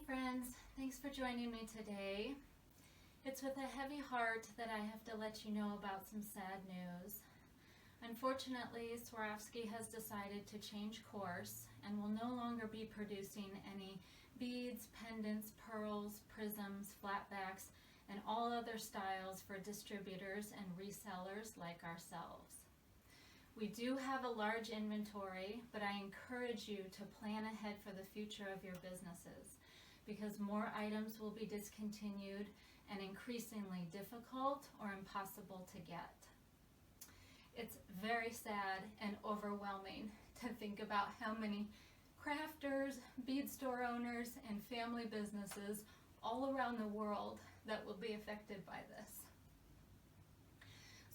friends, thanks for joining me today. It's with a heavy heart that I have to let you know about some sad news. Unfortunately, Swarovski has decided to change course and will no longer be producing any beads, pendants, pearls, prisms, flatbacks, and all other styles for distributors and resellers like ourselves. We do have a large inventory, but I encourage you to plan ahead for the future of your businesses because more items will be discontinued and increasingly difficult or impossible to get. It's very sad and overwhelming to think about how many crafters, bead store owners, and family businesses all around the world that will be affected by this.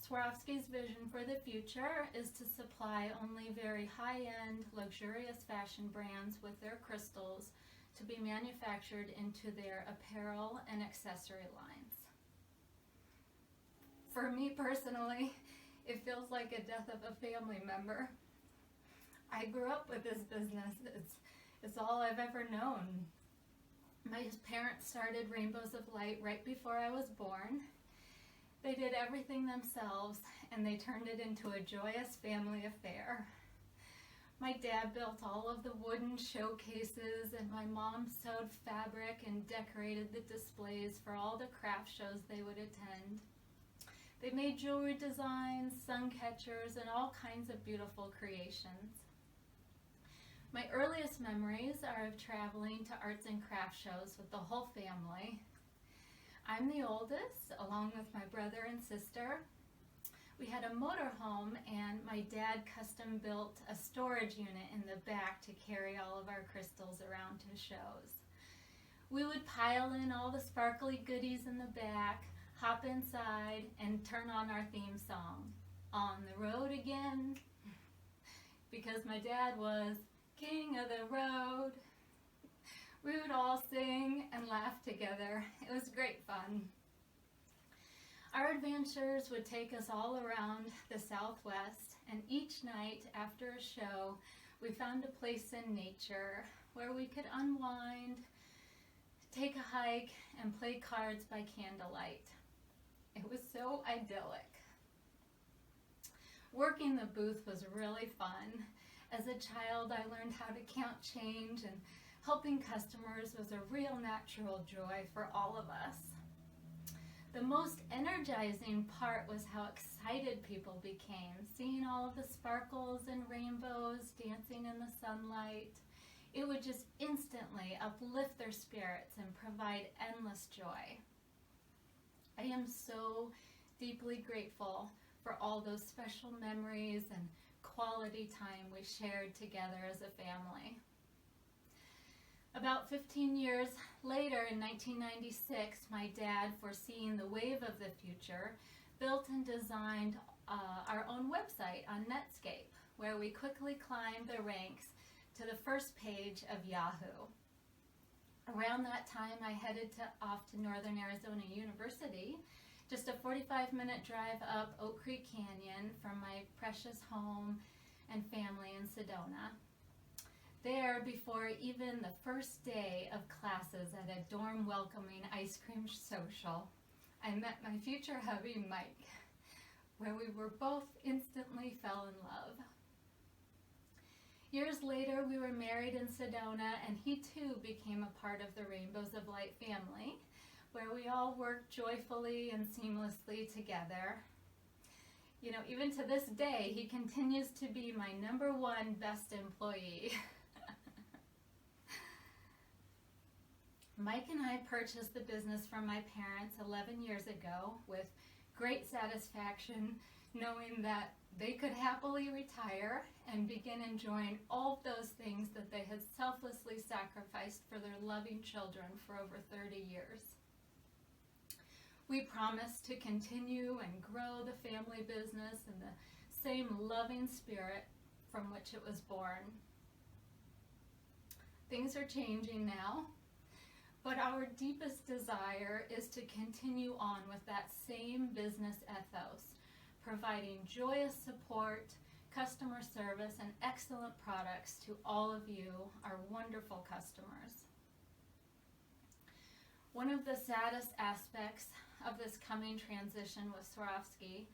Swarovski's vision for the future is to supply only very high-end, luxurious fashion brands with their crystals to be manufactured into their apparel and accessory lines. For me personally, it feels like a death of a family member. I grew up with this business. It's all I've ever known. My parents started Rainbows of Light right before I was born. They did everything themselves, and they turned it into a joyous family affair. My dad built all of the wooden showcases, and my mom sewed fabric and decorated the displays for all the craft shows they would attend. They made jewelry designs, sun catchers, and all kinds of beautiful creations. My earliest memories are of traveling to arts and craft shows with the whole family. I'm the oldest, along with my brother and sister. We had a motorhome, and my dad custom built a storage unit in the back to carry all of our crystals around to shows. We would pile in all the sparkly goodies in the back, hop inside, and turn on our theme song, On the Road Again, because my dad was king of the road. We would all sing and laugh together. It was great fun. Our adventures would take us all around the Southwest, and each night after a show, we found a place in nature where we could unwind, take a hike, and play cards by candlelight. It was so idyllic. Working the booth was really fun. As a child, I learned how to count change, and helping customers was a real natural joy for all of us. The most energizing part was how excited people became, seeing all of the sparkles and rainbows dancing in the sunlight. It would just instantly uplift their spirits and provide endless joy. I am so deeply grateful for all those special memories and quality time we shared together as a family. About 15 years later, in 1996, my dad, foreseeing the wave of the future, built and designed our own website on Netscape, where we quickly climbed the ranks to the first page of Yahoo. Around that time, I headed off to Northern Arizona University, just a 45-minute drive up Oak Creek Canyon from my precious home and family in Sedona. There, before even the first day of classes at a dorm welcoming ice cream social, I met my future hubby, Mike, where we were both instantly fell in love. Years later, we were married in Sedona, and he too became a part of the Rainbows of Light family, where we all worked joyfully and seamlessly together. You know, even to this day, he continues to be my #1 best employee. Mike and I purchased the business from my parents 11 years ago with great satisfaction, knowing that they could happily retire and begin enjoying all of those things that they had selflessly sacrificed for their loving children for over 30 years. We promised to continue and grow the family business in the same loving spirit from which it was born. Things are changing now, but our deepest desire is to continue on with that same business ethos, providing joyous support, customer service, and excellent products to all of you, our wonderful customers. One of the saddest aspects of this coming transition with Swarovski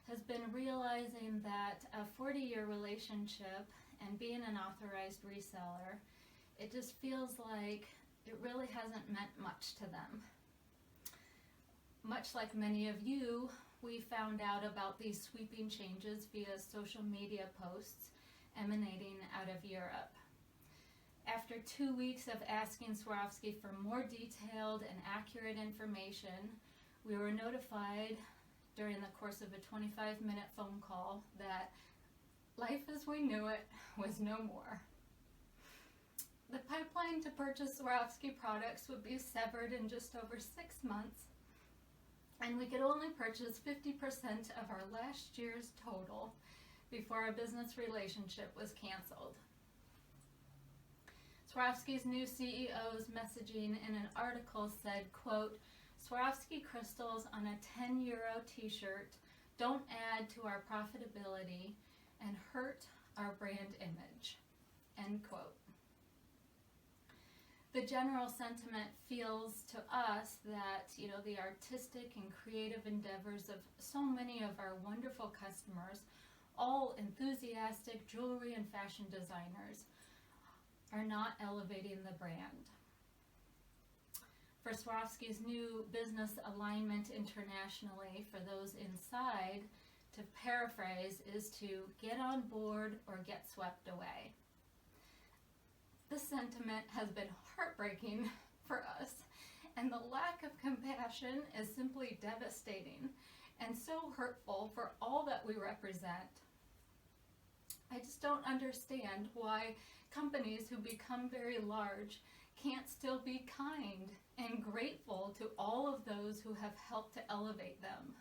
has been realizing that a 40-year relationship and being an authorized reseller, it just feels like it really hasn't meant much to them. Much like many of you, we found out about these sweeping changes via social media posts emanating out of Europe. After 2 weeks of asking Swarovski for more detailed and accurate information, we were notified during the course of a 25-minute phone call that life as we knew it was no more. The pipeline to purchase Swarovski products would be severed in just over 6 months, and we could only purchase 50% of our last year's total before our business relationship was canceled. Swarovski's new CEO's messaging in an article said, quote, "Swarovski crystals on a 10-euro t-shirt don't add to our profitability and hurt our brand image," end quote. The general sentiment feels to us that, the artistic and creative endeavors of so many of our wonderful customers, all enthusiastic jewelry and fashion designers, are not elevating the brand. For Swarovski's new business alignment internationally, for those inside, to paraphrase, is to get on board or get swept away. This sentiment has been heartbreaking for us, and the lack of compassion is simply devastating and so hurtful for all that we represent. I just don't understand why companies who become very large can't still be kind and grateful to all of those who have helped to elevate them.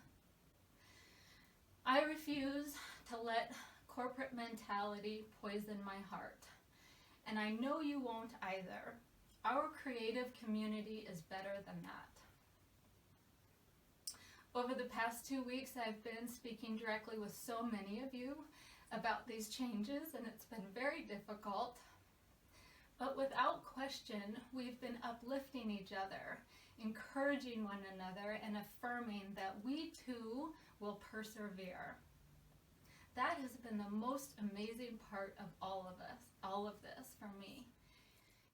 I refuse to let corporate mentality poison my heart, and I know you won't either. Our creative community is better than that. Over the past 2 weeks, I've been speaking directly with so many of you about these changes, and it's been very difficult. But without question, we've been uplifting each other, encouraging one another, and affirming that we too will persevere. That has been the most amazing part of all of this for me.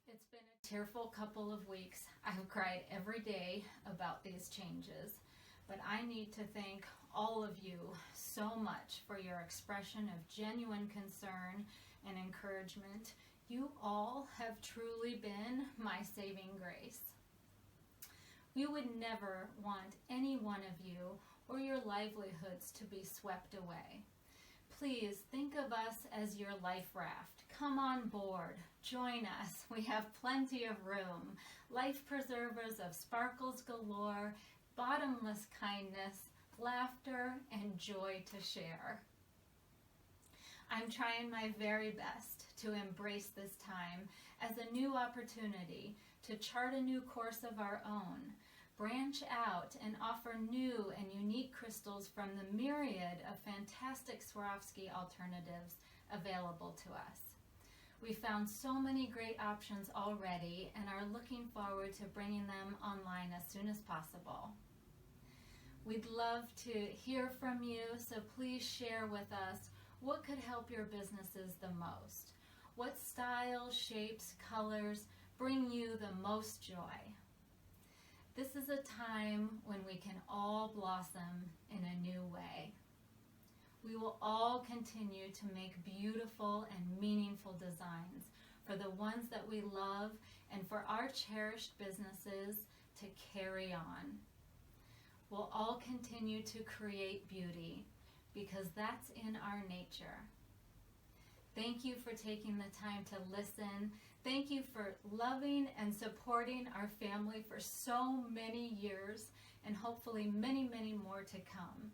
It's been a tearful couple of weeks. I have cried every day about these changes, but I need to thank all of you so much for your expression of genuine concern and encouragement. You all have truly been my saving grace. We would never want any one of you or your livelihoods to be swept away. Please think of us as your life raft. Come on board. Join us. We have plenty of room. Life preservers of sparkles galore, bottomless kindness, laughter, and joy to share. I'm trying my very best to embrace this time as a new opportunity to chart a new course of our own, branch out and offer new and unique crystals from the myriad of fantastic Swarovski alternatives available to us. We found so many great options already and are looking forward to bringing them online as soon as possible. We'd love to hear from you, so please share with us what could help your businesses the most. What styles, shapes, colors bring you the most joy? This is a time when we can all blossom in a new way. We will all continue to make beautiful and meaningful designs for the ones that we love and for our cherished businesses to carry on. We'll all continue to create beauty because that's in our nature. Thank you for taking the time to listen. Thank you for loving and supporting our family for so many years and hopefully many, many more to come.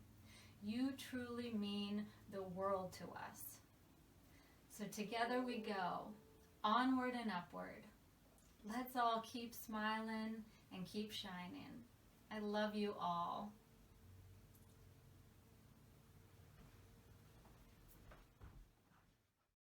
You truly mean the world to us. So together we go, onward and upward. Let's all keep smiling and keep shining. I love you all.